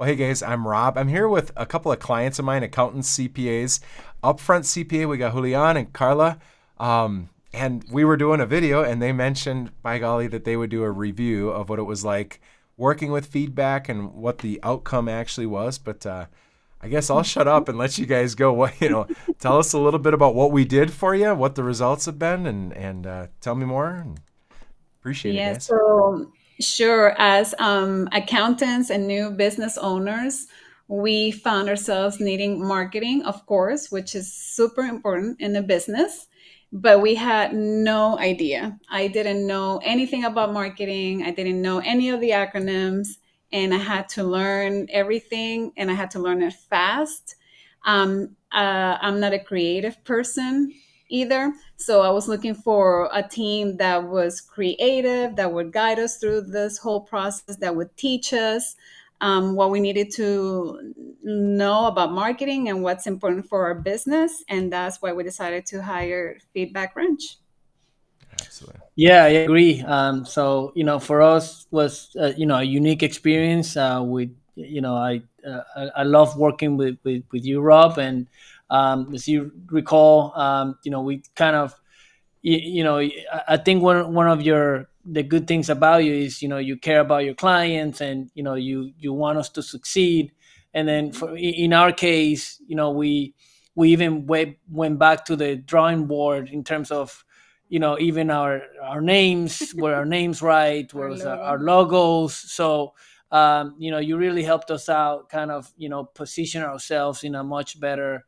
Well, hey guys, I'm Rob. I'm here with a couple of clients of mine, accountants, CPAs. Upfront CPA, we got Julian and Karla. And we were doing a video and they mentioned, by golly, that they would do a review of what it was like working with feedback and what the outcome actually was. But I guess I'll shut up and let you guys go. Tell us a little bit about what we did for you, what the results have been, and tell me more. And appreciate it, Yeah, guys. so sure. As accountants and new business owners, we found ourselves needing marketing, of course, which is super important in a business. But we had no idea. I didn't know anything about marketing. I didn't know any of the acronyms, and I had to learn everything, and I had to learn it fast. I'm not a creative person either. So I was looking for a team that was creative, that would guide us through this whole process, that would teach us what we needed to know about marketing and what's important for our business. And that's why we decided to hire Feedback Wrench. Absolutely. Yeah, I agree. For us was a unique experience. I love working with you, Rob, and as you recall, we kind of I think one of your the good things about you is you care about your clients, and you want us to succeed. And then in our case, we even went back to the drawing board in terms of even our names, were our names right, Our was our logo. logos. So you really helped us out, kind of position ourselves in a much better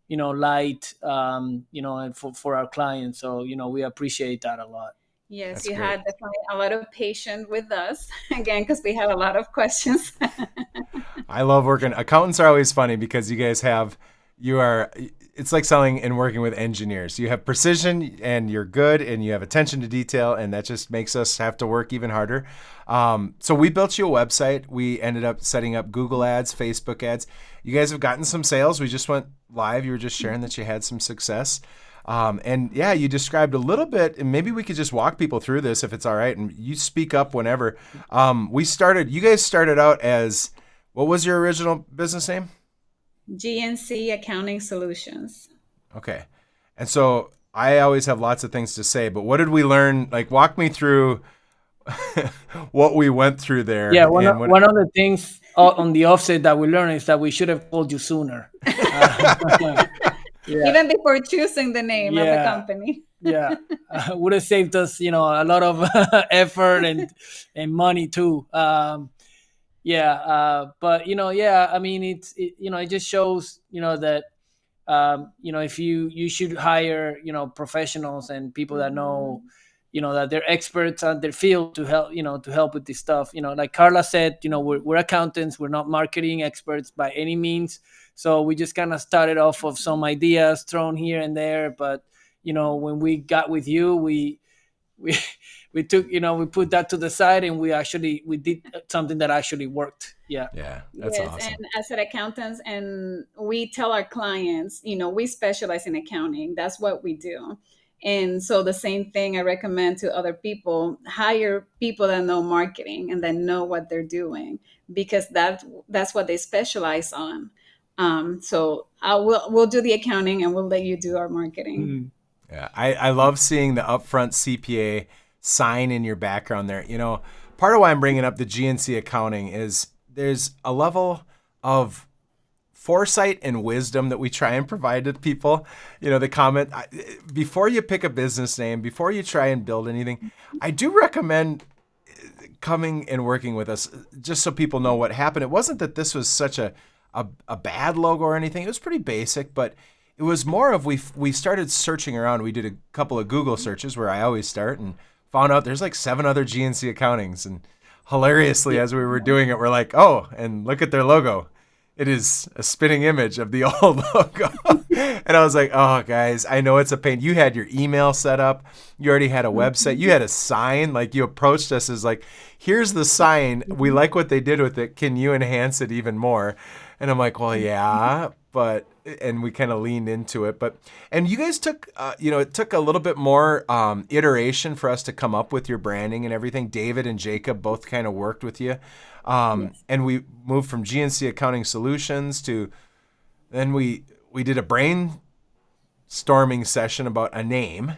light, and for our clients. So we appreciate that a lot. Yes, That's you great. had definitely a lot of patience with us again because we had a lot of questions. I love working. Accountants are always funny because it's like selling and working with engineers. You have precision and you're good and you have attention to detail, and that just makes us have to work even harder. So we built you a website. We ended up setting up Google ads, Facebook ads. You guys have gotten some sales. We just went live. You were just sharing that you had some success. And yeah, you described a little bit, and maybe we could just walk people through this if it's all right. And you speak up whenever. You guys started out as, what was your original business name? GNC Accounting Solutions. Okay. And so I always have lots of things to say, but what did we learn? Like, walk me through what we went through there. Yeah, And when, one of the things on the offset that we learned is that we should have called you sooner. Yeah, Even before choosing the name of the yeah, company. yeah. Would have saved us, a lot of effort and money too. But yeah, I mean, it just shows, that if you should hire professionals and people that know, Mhm. that they're experts on their field to help, to help with this stuff. Like Karla said, we're accountants, we're not marketing experts by any means. So we just kind of started off of some ideas thrown here and there. But when we got with you, we we took, we put that to the side, and we did something that actually worked. Yeah. yeah, that's Yes, and awesome. as an accountants, and we tell our clients, we specialize in accounting. That's what we do. And so the same thing I recommend to other people: hire people that know marketing and that know what they're doing, because that's what they specialize on. So we'll do the accounting and we'll let you do our marketing. Mm. Yeah, I love seeing the upfront CPA sign in your background there. Part of why I'm bringing up the GNC accounting is there's a level of foresight and wisdom that we try and provide to people. The comment, before you pick a business name, before you try and build anything, I do recommend coming and working with us just so people know what happened. It wasn't that this was such a bad logo or anything. It was pretty basic, but it was more of we started searching around. We did a couple of Google searches where I always start, and found out there's like 7 other GNC accountings. And hilariously, Yeah. as we were doing it, we're like, oh, and look at their logo. It is a spitting image of the old logo. And I was like, oh, guys, I know it's a pain. You had your email set up. You already had a website. You had a sign. Like, you approached us as like, here's the sign. We like what they did with it. Can you enhance it even more? And I'm like, well, yeah, but, and we kind of leaned into it. And you guys took, it took a little bit more iteration for us to come up with your branding and everything. David and Jacob both kind of worked with you. Yes. And we moved from GNC Accounting Solutions to, then we did a brainstorming session about a name.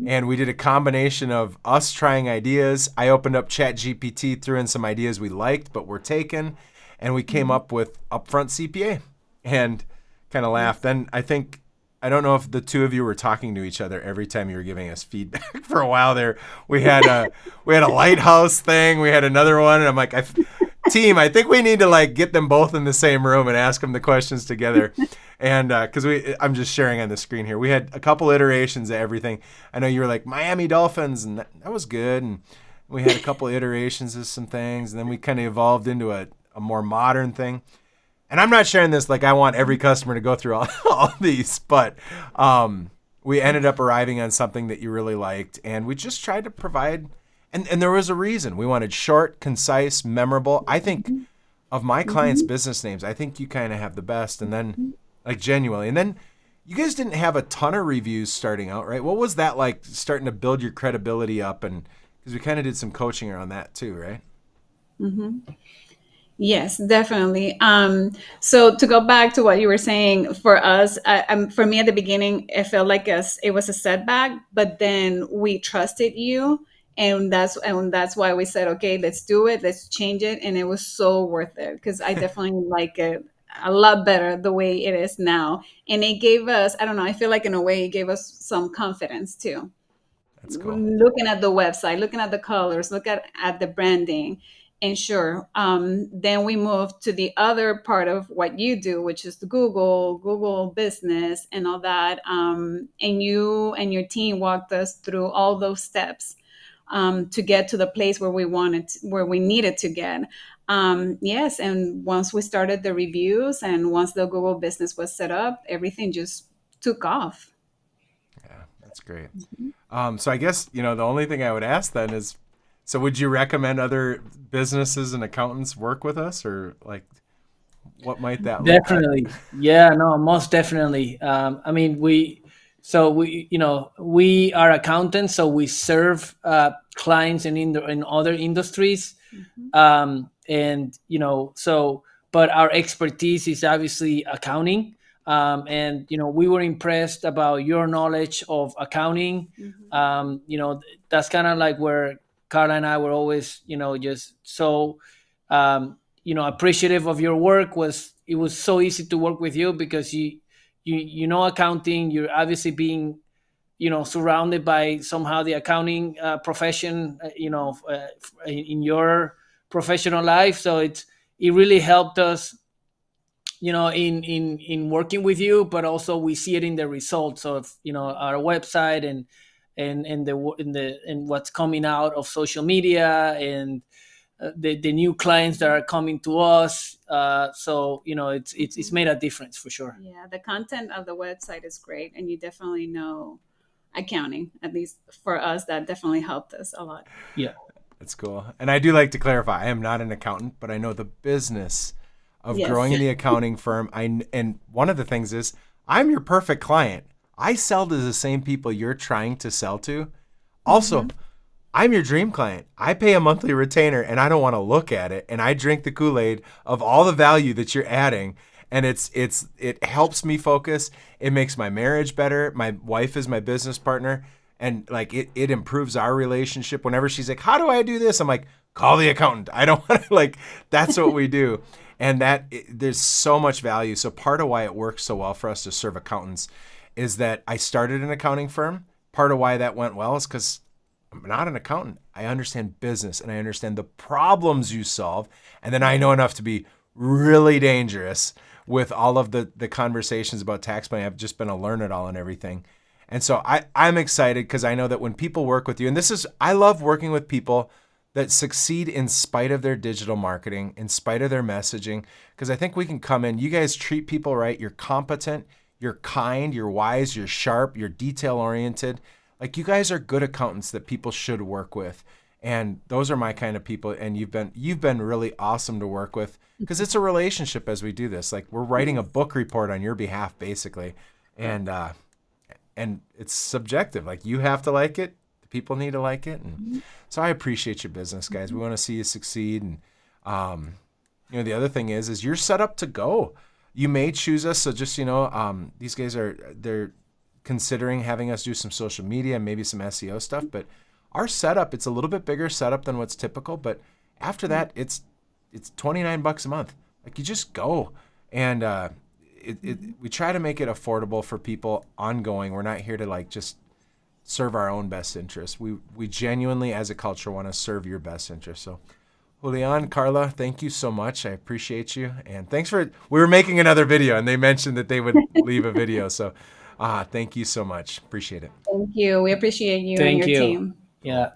And we did a combination of us trying ideas. I opened up ChatGPT, threw in some ideas we liked but were taken, and we came up with Upfront CPA and kind of laughed. Then I don't know if the two of you were talking to each other every time you were giving us feedback. For a while there, we had a lighthouse thing. We had another one, and I'm like, team, I think we need to like get them both in the same room and ask them the questions together. And because I'm just sharing on the screen here. We had a couple iterations of everything. I know you were like Miami Dolphins, and that was good. And we had a couple iterations of some things, and then we kind of evolved into a more modern thing. And I'm not sharing this like I want every customer to go through all these, but we ended up arriving on something that you really liked, and we just tried to provide. And there was a reason. We wanted short, concise, memorable. I think of my clients' business names, I think you kind of have the best, and then like genuinely. And then you guys didn't have a ton of reviews starting out, right? What was that like starting to build your credibility up? And because we kind of did some coaching around that too, right? Yes, definitely. So to go back to what you were saying, for us, for me at the beginning, it felt like it was a setback, but then we trusted you, and that's why we said, okay, let's do it, let's change it, and it was so worth it because I definitely like it a lot better the way it is now, and it gave us, I don't know, I feel like in a way it gave us some confidence too, That's cool. looking at the website, looking at the colors, look at the branding. And sure, then we move to the other part of what you do, which is the Google business and all that. And you and your team walked us through all those steps to get to the place where where we needed to get. Yes, and once we started the reviews and once the Google business was set up, everything just took off. Yeah, that's great. So I guess, the only thing I would ask then is, so would you recommend other businesses and accountants work with us, or like what might that look like? Definitely. Yeah, no, most definitely. I mean, we are accountants, so we serve clients in other industries. And, but our expertise is obviously accounting. And, we were impressed about your knowledge of accounting. That's kind of like where Karla and I were always, just so, appreciative of your work. It was so easy to work with you because you know accounting. You're obviously being surrounded by somehow the accounting profession in your professional life, so it really helped us in working with you, but also we see it in the results of our website and what's coming out of social media and the new clients that are coming to us. So it's made a difference for sure. Yeah, the content of the website is great, and you definitely know accounting. At least for us, that definitely helped us a lot. Yeah. That's cool. And I do like to clarify, I am not an accountant, but I know the business of Yes. growing in the accounting firm. And one of the things is, I'm your perfect client. I sell to the same people you're trying to sell to. Also, I'm your dream client. I pay a monthly retainer and I don't want to look at it. And I drink the Kool-Aid of all the value that you're adding. And it helps me focus. It makes my marriage better. My wife is my business partner. And like it improves our relationship. Whenever she's like, how do I do this? I'm like, call the accountant. I don't want to, like, that's what we do. And there's so much value. So part of why it works so well for us to serve accountants is that I started an accounting firm. Part of why that went well is because I'm not an accountant. I understand business and I understand the problems you solve. And then I know enough to be really dangerous with all of the conversations about tax planning. I've just been a learn-it-all and everything. And so I'm excited because I know that when people work with you, and I love working with people that succeed in spite of their digital marketing, in spite of their messaging, because I think we can come in, you guys treat people right, you're competent, you're kind, you're wise, you're sharp, you're detail-oriented. Like, you guys are good accountants that people should work with. And those are my kind of people, and you've been really awesome to work with because it's a relationship as we do this. Like, we're writing a book report on your behalf, basically. And it's subjective. Like, you have to like it. The people need to like it. And so I appreciate your business, guys. We want to see you succeed. And The other thing is you're set up to go. You may choose us. So just, these guys they're considering having us do some social media, maybe some SEO stuff, but our setup, it's a little bit bigger setup than what's typical. But after that, it's $29 a month. Like, you just go. And we try to make it affordable for people ongoing. We're not here to like just serve our own best interests. We genuinely, as a culture, want to serve your best interests. So Julian, Karla, thank you so much. I appreciate you. And we were making another video and they mentioned that they would leave a video. So thank you so much. Appreciate it. Thank you. We appreciate you and Thank your you. team. Yeah.